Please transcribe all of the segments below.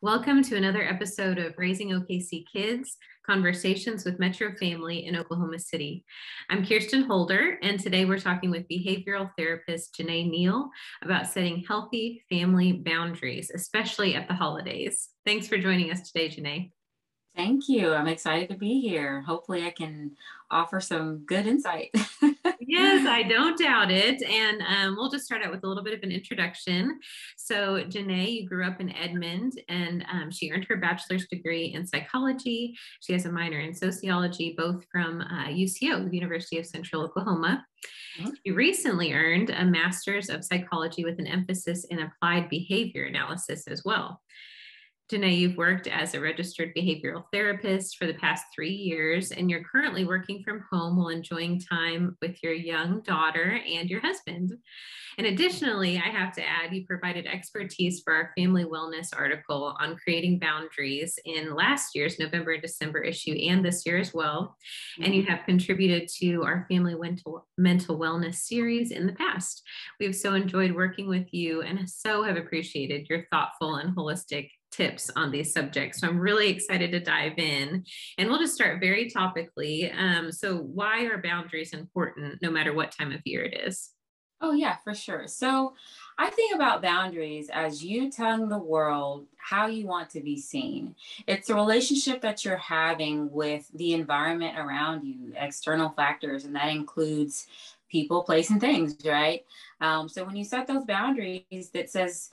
Welcome to another episode of Raising OKC Kids, Conversations with Metro Family in Oklahoma City. I'm Kirsten Holder, and today we're talking with behavioral therapist Janae Neal about setting healthy family boundaries, especially at the holidays. Thanks for joining us today, Janae. Thank you. I'm excited to be here. Hopefully I can offer some good insight. Yes, I don't doubt it. And we'll just start out with a little bit of an introduction. So, Janae, you grew up in Edmond, and she earned her bachelor's degree in psychology. She has a minor in sociology, both from UCO, the University of Central Oklahoma. Mhm. She recently earned a master's of psychology with an emphasis in applied behavior analysis as well. Janae, you've worked as a registered behavioral therapist for the past 3 years, and you're currently working from home while enjoying time with your young daughter and your husband. And additionally, I have to add, you provided expertise for our family wellness article on creating boundaries in last year's November and December issue and this year as well. And you have contributed to our family mental wellness series in the past. We've so enjoyed working with you and so have appreciated your thoughtful and holistic tips on these subjects. So I'm really excited to dive in, and we'll just start very topically. So why are boundaries important no matter what time of year it is? Oh, yeah, for sure. So I think about boundaries as you telling the world how you want to be seen. It's a relationship that you're having with the environment around you, external factors, and that includes people, place, and things, right? So when you set those boundaries that says,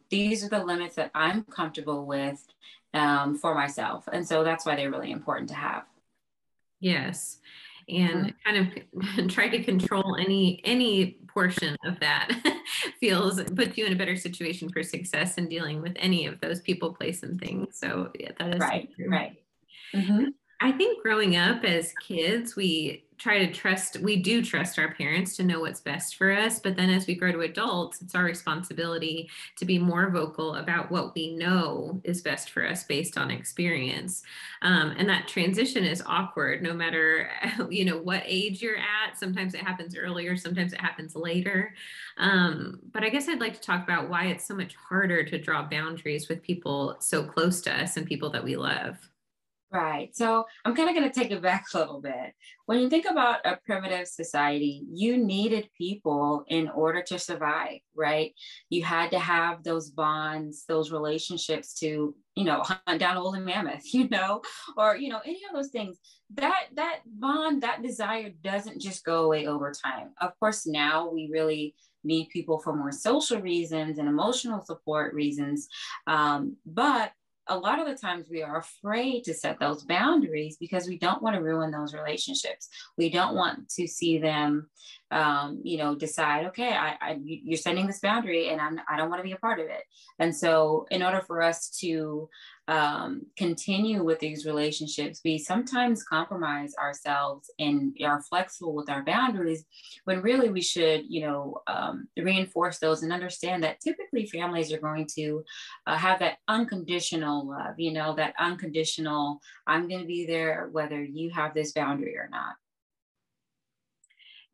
these are the limits that I'm comfortable with for myself. And so that's why they're really important to have. Yes. And kind of try to control any portion of that puts you in a better situation for success in dealing with any of those people, place, and things. So yeah, that is so Right, true. right. Mm-hmm. I think growing up as kids, we do trust our parents to know what's best for us. But then as we grow to adults, it's our responsibility to be more vocal about what we know is best for us based on experience. And that transition is awkward no matter, what age you're at. Sometimes it happens earlier, sometimes it happens later. But I guess I'd like to talk about why it's so much harder to draw boundaries with people so close to us and people that we love. Right. So I'm kind of going to take it back a little bit. When you think about a primitive society, you needed people in order to survive, right? You had to have those bonds, those relationships to, hunt down a woolly mammoth, or, any of those things. That bond, that desire doesn't just go away over time. Of course, now we really need people for more social reasons and emotional support reasons. But a lot of the times we are afraid to set those boundaries because we don't want to ruin those relationships. We don't want to see them, decide, okay, you're setting this boundary and I don't want to be a part of it. And so in order for us to continue with these relationships, we sometimes compromise ourselves and are flexible with our boundaries when really we should, reinforce those and understand that typically families are going to have that unconditional love, that unconditional, I'm going to be there whether you have this boundary or not.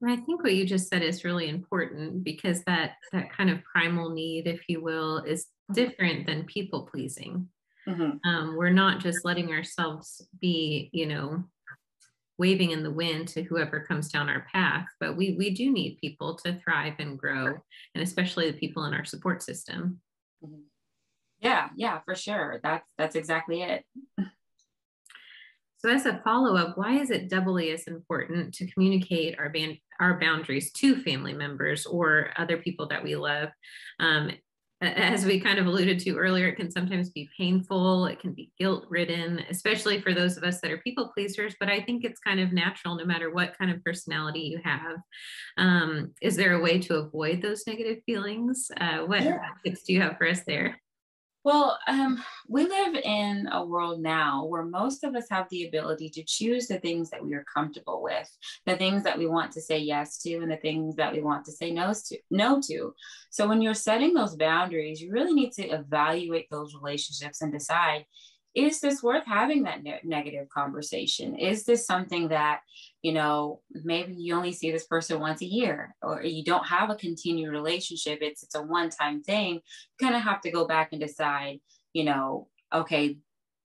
And I think what you just said is really important because that kind of primal need, if you will, is different than people pleasing. Mm-hmm. We're not just letting ourselves be, waving in the wind to whoever comes down our path, but we do need people to thrive and grow, and especially the people in our support system. Mm-hmm. Yeah, for sure. That's exactly it. So as a follow-up, why is it doubly as important to communicate our boundaries to family members or other people that we love? As we kind of alluded to earlier, it can sometimes be painful. It can be guilt-ridden, especially for those of us that are people pleasers. But I think it's kind of natural no matter what kind of personality you have. Is there a way to avoid those negative feelings? What tips do you have for us there? Well, we live in a world now where most of us have the ability to choose the things that we are comfortable with, the things that we want to say yes to, and the things that we want to say no to. So when you're setting those boundaries, you really need to evaluate those relationships and decide, is this worth having that negative conversation? Is this something that, maybe you only see this person once a year, or you don't have a continued relationship? It's a one-time thing. You kind of have to go back and decide, Okay,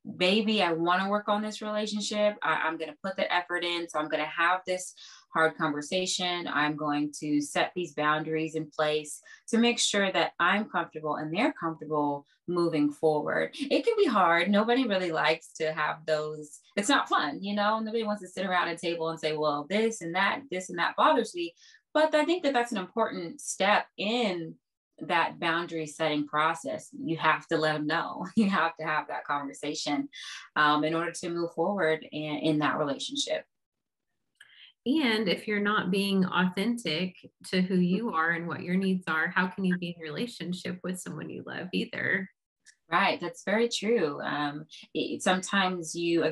maybe I want to work on this relationship. I'm going to put the effort in. So I'm going to have this hard conversation. I'm going to set these boundaries in place to make sure that I'm comfortable and they're comfortable moving forward. It can be hard. Nobody really likes to have those. It's not fun, nobody wants to sit around a table and say, well, this and that bothers me. But I think that that's an important step in that boundary setting process. You have to let them know. You have to have that conversation in order to move forward in that relationship. And if you're not being authentic to who you are and what your needs are, how can you be in relationship with someone you love either? Right, that's very true. Sometimes you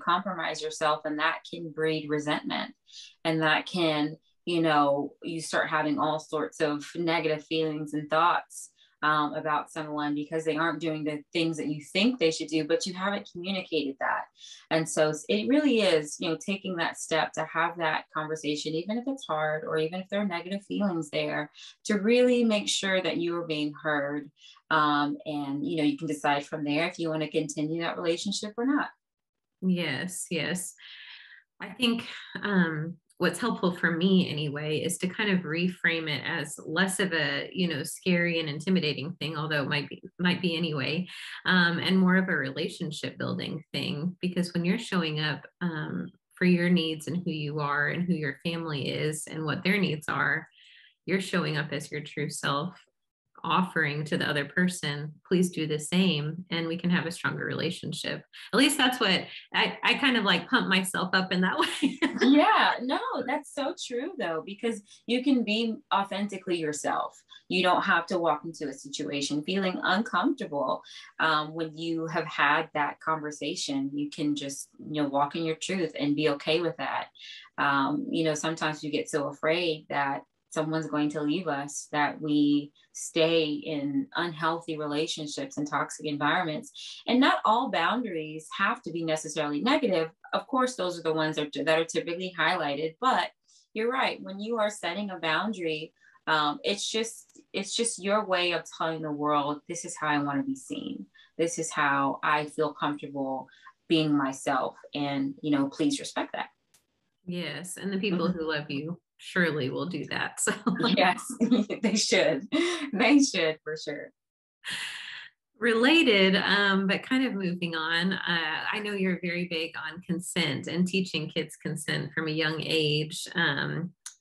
compromise yourself, and that can breed resentment, and that can, you start having all sorts of negative feelings and thoughts about someone because they aren't doing the things that you think they should do, but you haven't communicated that. And so it really is, taking that step to have that conversation, even if it's hard or even if there are negative feelings there, to really make sure that you are being heard. And you can decide from there if you want to continue that relationship or not. Yes, yes. I think what's helpful for me anyway is to kind of reframe it as less of a scary and intimidating thing, although it might be anyway, and more of a relationship building thing. Because when you're showing up for your needs and who you are and who your family is and what their needs are, you're showing up as your true self, offering to the other person, please do the same, and we can have a stronger relationship. At least that's what I kind of like pump myself up in that way. Yeah, no, that's so true though, because you can be authentically yourself. You don't have to walk into a situation feeling uncomfortable. When you have had that conversation, you can just, walk in your truth and be okay with that. Sometimes you get so afraid that someone's going to leave us that we stay in unhealthy relationships and toxic environments. And not all boundaries have to be necessarily negative. Of course, those are the ones that are typically highlighted. But you're right. When you are setting a boundary, it's just your way of telling the world, this is how I want to be seen. This is how I feel comfortable being myself. And, please respect that. Yes, and the people who love you surely will do that. So Yes, they should. They should for sure. related, but kind of moving on. I know you're very big on consent and teaching kids consent from a young age,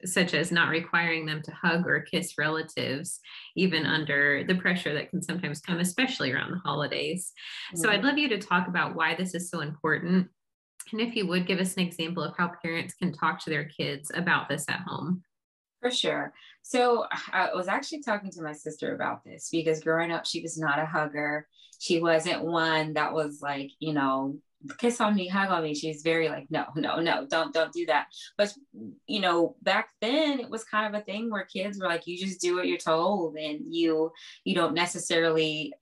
such as not requiring them to hug or kiss relatives, even under the pressure that can sometimes come, especially around the holidays. So I'd love you to talk about why this is so important. And if you would give us an example of how parents can talk to their kids about this at home. For sure. So I was actually talking to my sister about this because growing up, she was not a hugger. She wasn't one that was like, kiss on me, hug on me. She's very like, no, no, no, don't do that. But back then it was kind of a thing where kids were like, you just do what you're told, and you're not necessarily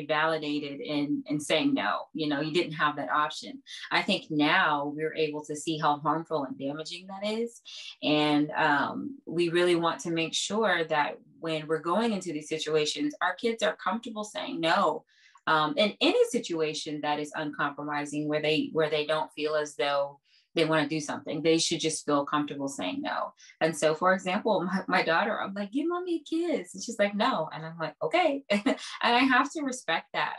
validated in saying no. You didn't have that option. I think now we're able to see how harmful and damaging that is. And we really want to make sure that when we're going into these situations, our kids are comfortable saying no. In any situation that is uncompromising, where they don't feel as though they want to do something, they should just feel comfortable saying no. And so, for example, my daughter, I'm like, give mommy a kiss, and she's like, no, and I'm like, okay. And I have to respect that,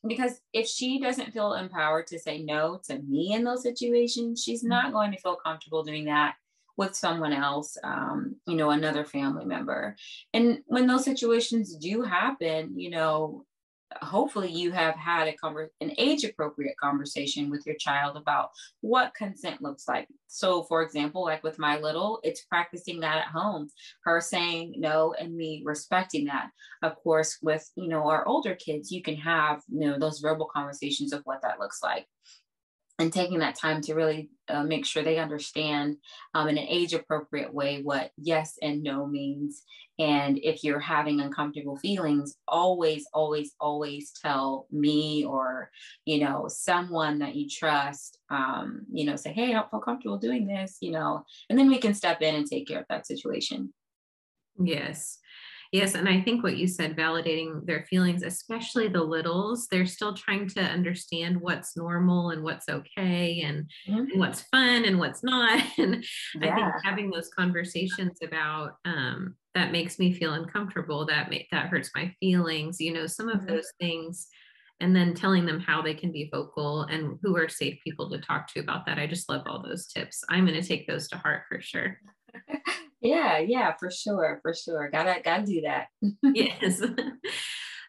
because if she doesn't feel empowered to say no to me in those situations, she's not going to feel comfortable doing that with someone else, another family member. And when those situations do happen, hopefully you have had an age appropriate conversation with your child about what consent looks like. So for example, like with my little, it's practicing that at home, her saying no and me respecting that. Of course, with, our older kids, you can have, those verbal conversations of what that looks like, and taking that time to really make sure they understand in an age appropriate way what yes and no means. And if you're having uncomfortable feelings, always, always, always tell me or, someone that you trust, say, hey, I don't feel comfortable doing this, and then we can step in and take care of that situation. Yes. Yes, and I think what you said, validating their feelings, especially the littles, they're still trying to understand what's normal and what's okay Mhm. and what's fun and what's not. And I think Yeah. having those conversations about that makes me feel uncomfortable, that hurts my feelings, some of Mhm. those things, and then telling them how they can be vocal and who are safe people to talk to about that. I just love all those tips. I'm going to take those to heart for sure. Yeah, yeah, for sure, for sure. Gotta do that. Yes.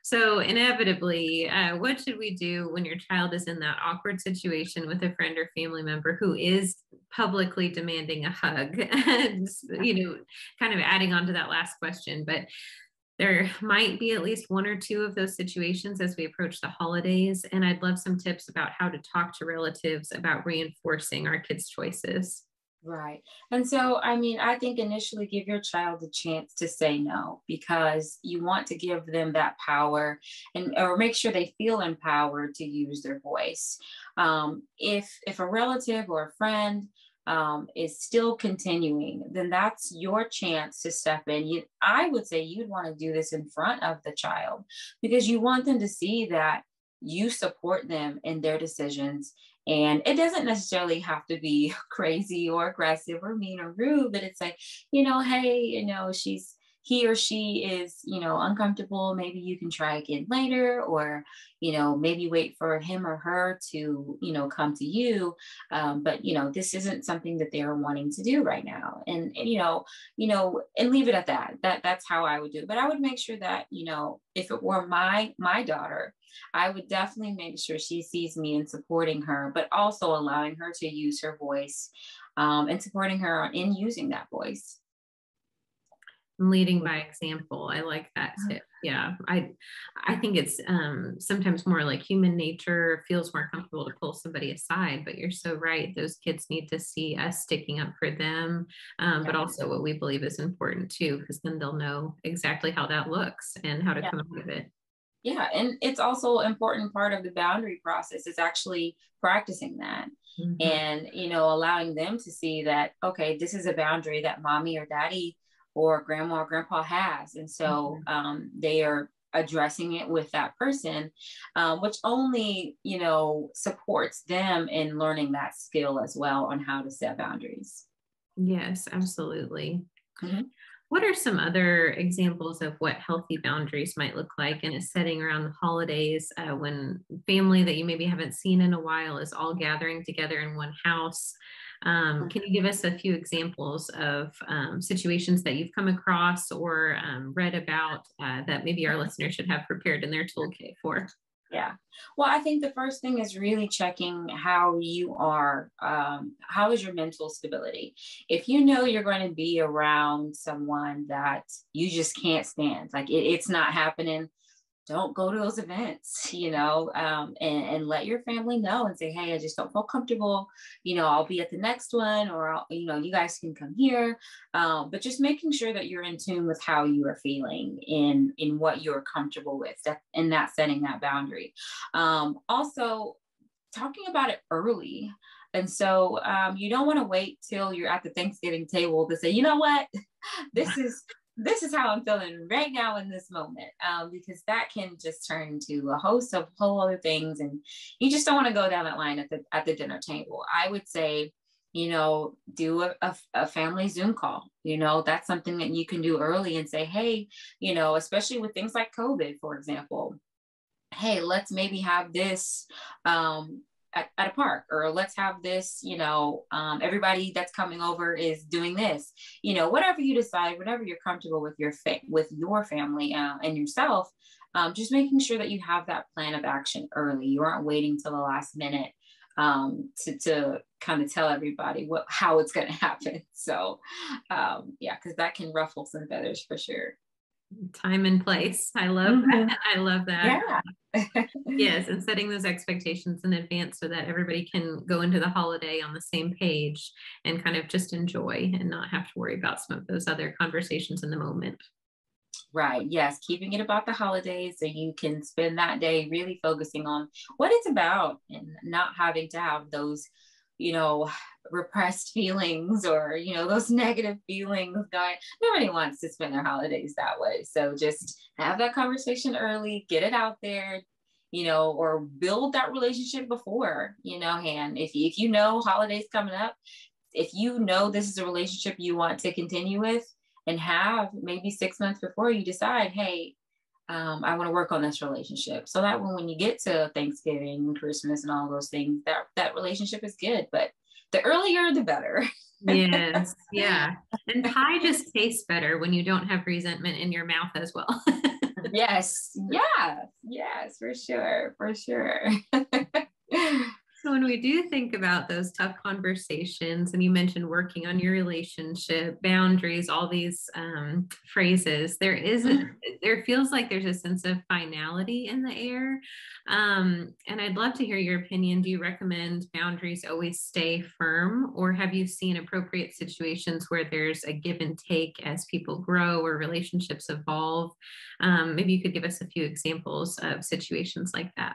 So inevitably, what should we do when your child is in that awkward situation with a friend or family member who is publicly demanding a hug? Kind of adding on to that last question, but there might be at least one or two of those situations as we approach the holidays. And I'd love some tips about how to talk to relatives about reinforcing our kids' choices. Right. And so, I mean, I think initially give your child a chance to say no because you want to give them that power and or make sure they feel empowered to use their voice. If a relative or a friend is still continuing, then that's your chance to step in. I would say you'd want to do this in front of the child because you want them to see that you support them in their decisions, and it doesn't necessarily have to be crazy or aggressive or mean or rude, but it's like, hey, he or she is, uncomfortable. Maybe you can try again later, or, maybe wait for him or her to, come to you. But, this isn't something that they're wanting to do right now. And leave it at that. That's how I would do it. But I would make sure that, if it were my daughter, I would definitely make sure she sees me in supporting her, but also allowing her to use her voice, and supporting her in using that voice. Leading by example. I like that tip. Yeah. I think it's sometimes more like human nature feels more comfortable to pull somebody aside, but you're so right. Those kids need to see us sticking up for them, but Yeah. also what we believe is important too, because then they'll know exactly how that looks and how to Yeah. come out of it. Yeah. And it's also an important part of the boundary process is actually practicing that. Mhm. And, allowing them to see that, okay, this is a boundary that mommy or daddy or grandma or grandpa has. And so Mhm. they are addressing it with that person, which only, supports them in learning that skill as well on how to set boundaries. Yes, absolutely. Mhm. What are some other examples of what healthy boundaries might look like in a setting around the holidays when family that you maybe haven't seen in a while is all gathering together in one house? Can you give us a few examples of situations that you've come across or read about that maybe our listeners should have prepared in their toolkit for? Yeah. Well, I think the first thing is really checking how you are. How is your mental stability? If you know you're going to be around someone that you just can't stand, like it's not happening, don't go to those events, and let your family know and say, hey, I just don't feel comfortable. I'll be at the next one, or you guys can come here. But just making sure that you're in tune with how you are feeling in what you're comfortable with, and not setting that boundary. Also, talking about it early. And so you don't want to wait till you're at the Thanksgiving table to say, you know what, this is this is how I'm feeling right now in this moment, because that can just turn into a host of whole other things, and you just don't want to go down that line at the dinner table. I would say, do a family Zoom call. That's something that you can do early and say, hey, especially with things like COVID, for example, hey, let's maybe have this at a park, or let's have this, everybody that's coming over is doing this, whatever you decide, whatever you're comfortable with with your family and yourself, just making sure that you have that plan of action early. You aren't waiting till the last minute to kind of tell everybody how it's going to happen. So yeah, because that can ruffle some feathers for sure. Time and place. I love Mhm. that. I love that. Yeah. Yes, and setting those expectations in advance so that everybody can go into the holiday on the same page and kind of just enjoy and not have to worry about some of those other conversations in the moment. Right. Yes. Keeping it about the holidays so you can spend that day really focusing on what it's about and not having to have those, repressed feelings or, those negative feelings going. Nobody wants to spend their holidays that way. So just have that conversation early, get it out there, or build that relationship before, hand. If you know holidays coming up, if you know this is a relationship you want to continue with and have maybe 6 months before you decide, hey, I want to work on this relationship, so that when you get to Thanksgiving, Christmas, and all those things, that relationship is good. But the earlier, the better. Yes. Yeah. And pie just tastes better when you don't have resentment in your mouth as well. Yes. Yes, for sure. For sure. So when we do think about those tough conversations, and you mentioned working on your relationship, boundaries, all these phrases, there feels like there's a sense of finality in the air. And I'd love to hear your opinion. Do you recommend boundaries always stay firm, or have you seen appropriate situations where there's a give and take as people grow or relationships evolve? Maybe you could give us a few examples of situations like that.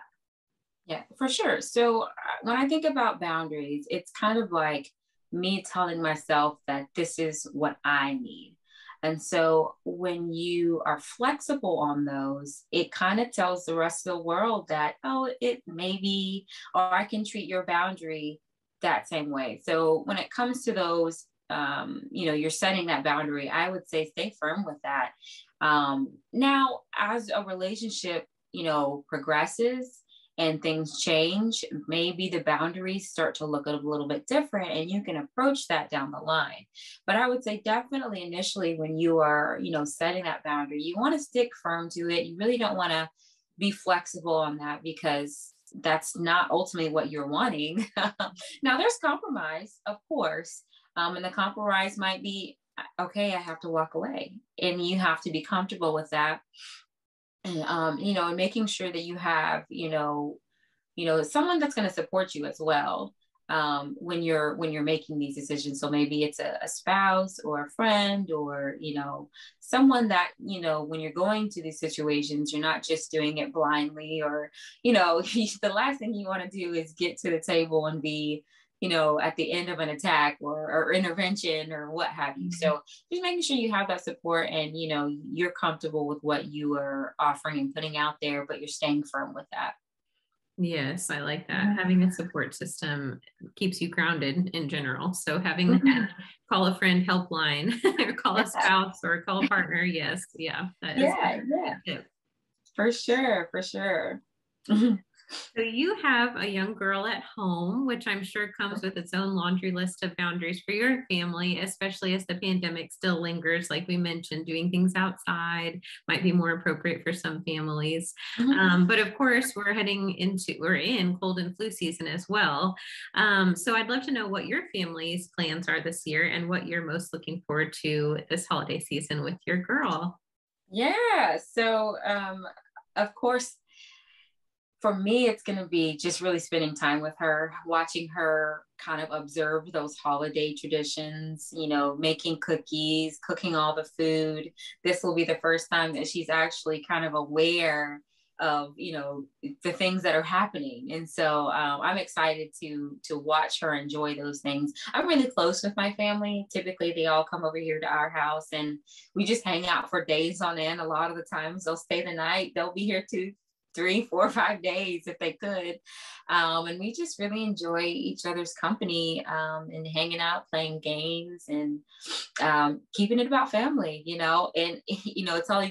Yeah, for sure. So when I think about boundaries, it's kind of like me telling myself that this is what I need. And so when you are flexible on those, it kind of tells the rest of the world that, oh, it may be, or I can treat your boundary that same way. So when it comes to those, you're setting that boundary, I would say stay firm with that. Now, as a relationship, progresses, and things change, maybe the boundaries start to look a little bit different, and you can approach that down the line. But I would say definitely initially when you are, setting that boundary, you want to stick firm to it. You really don't want to be flexible on that, because that's not ultimately what you're wanting. Now there's compromise, of course. And the compromise might be, okay, I have to walk away, and you have to be comfortable with that. And and making sure that you have someone that's going to support you as well, when you're making these decisions. So maybe it's a spouse or a friend, or someone that when you're going to these situations, you're not just doing it blindly, or the last thing you want to do is get to the table and be at the end of an attack or intervention or what have you. So just making sure you have that support, and you're comfortable with what you are offering and putting out there, but you're staying firm with that. Yes, I like that. Having a support system keeps you grounded in general. So having that call a friend helpline, or call a spouse, or call a partner. Yes. Yeah. That is yeah. For sure. For sure. So you have a young girl at home, which I'm sure comes with its own laundry list of boundaries for your family, especially as the pandemic still lingers. Like we mentioned, doing things outside might be more appropriate for some families. But of course, we're in cold and flu season as well. So I'd love to know what your family's plans are this year, and what you're most looking forward to this holiday season with your girl. Yeah. So, of course, for me, it's going to be just really spending time with her, watching her kind of observe those holiday traditions, making cookies, cooking all the food. This will be the first time that she's actually kind of aware of, the things that are happening. And so I'm excited to watch her enjoy those things. I'm really close with my family. Typically, they all come over here to our house, and we just hang out for days on end. A lot of the times they'll stay the night. They'll be here too. 3, 4, 5 days if they could. And we just really enjoy each other's company, and hanging out, playing games, and keeping it about family, and, it's all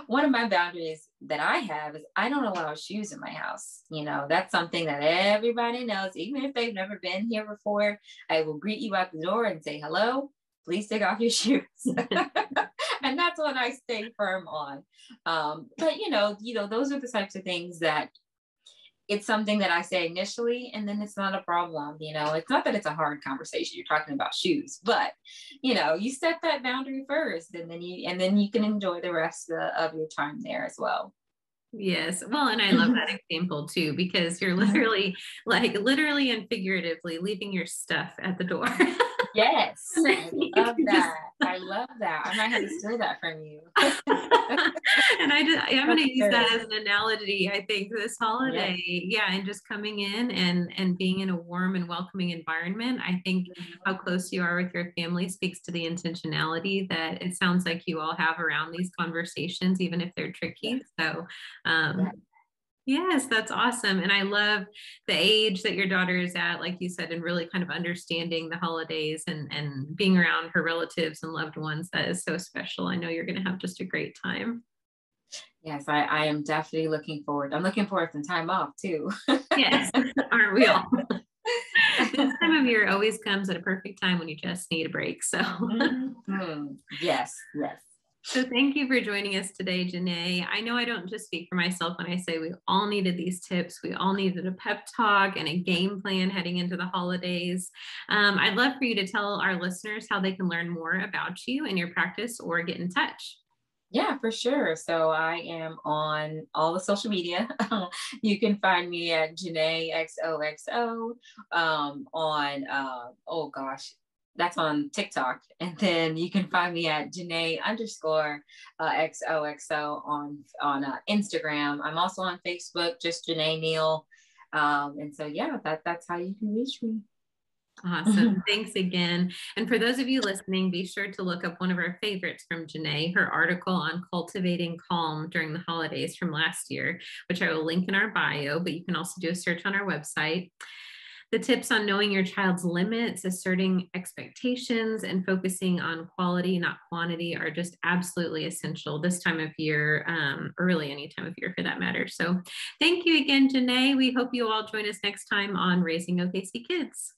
one of my boundaries that I have is I don't allow shoes in my house. That's something that everybody knows. Even if they've never been here before, I will greet you out the door and say, hello, please take off your shoes. And that's what I stay firm on. But those are the types of things that it's something that I say initially, and then it's not a problem. It's not that it's a hard conversation. You're talking about shoes, but you set that boundary first, and then you can enjoy the rest of your time there as well. Yes. Well, and I love that example too, because you're literally and figuratively leaving your stuff at the door. Yes, And then I you love can just that. I love that. I might have to steal that from you. and I'm going That's to use that good. as an analogy, I think, this holiday. Yes. Yeah, and just coming in and being in a warm and welcoming environment. I think how close you are with your family speaks to the intentionality that it sounds like you all have around these conversations, even if they're Yes. tricky. So, Yes. yes, that's awesome. And I love the age that your daughter is at, like you said, and really kind of understanding the holidays and being around her relatives and loved ones. That is so special. I know you're going to have just a great time. Yes, I am definitely looking forward. I'm looking forward to some time off too. Yes, aren't we all? This time of year always comes at a perfect time when you just need a break. So, Yes, yes. so thank you for joining us today, Janae. I know I don't just speak for myself when I say we all needed these tips. We all needed a pep talk and a game plan heading into the holidays. I'd love for you to tell our listeners how they can learn more about you and your practice or get in touch. Yeah, for sure. So I am on all the social media. You can find me at Janae XOXO on oh gosh, that's on TikTok. And then you can find me at Janae underscore XOXO on Instagram. I'm also on Facebook, just Janae Neal. And so yeah, that's how you can reach me. Awesome. Thanks again. And for those of you listening, be sure to look up one of our favorites from Janae, her article on cultivating calm during the holidays from last year, which I will link in our bio, but you can also do a search on our website. The tips on knowing your child's limits, asserting expectations, and focusing on quality, not quantity, are just absolutely essential this time of year, or really any time of year for that matter. So thank you again, Janae. We hope you all join us next time on Raising OKC Kids.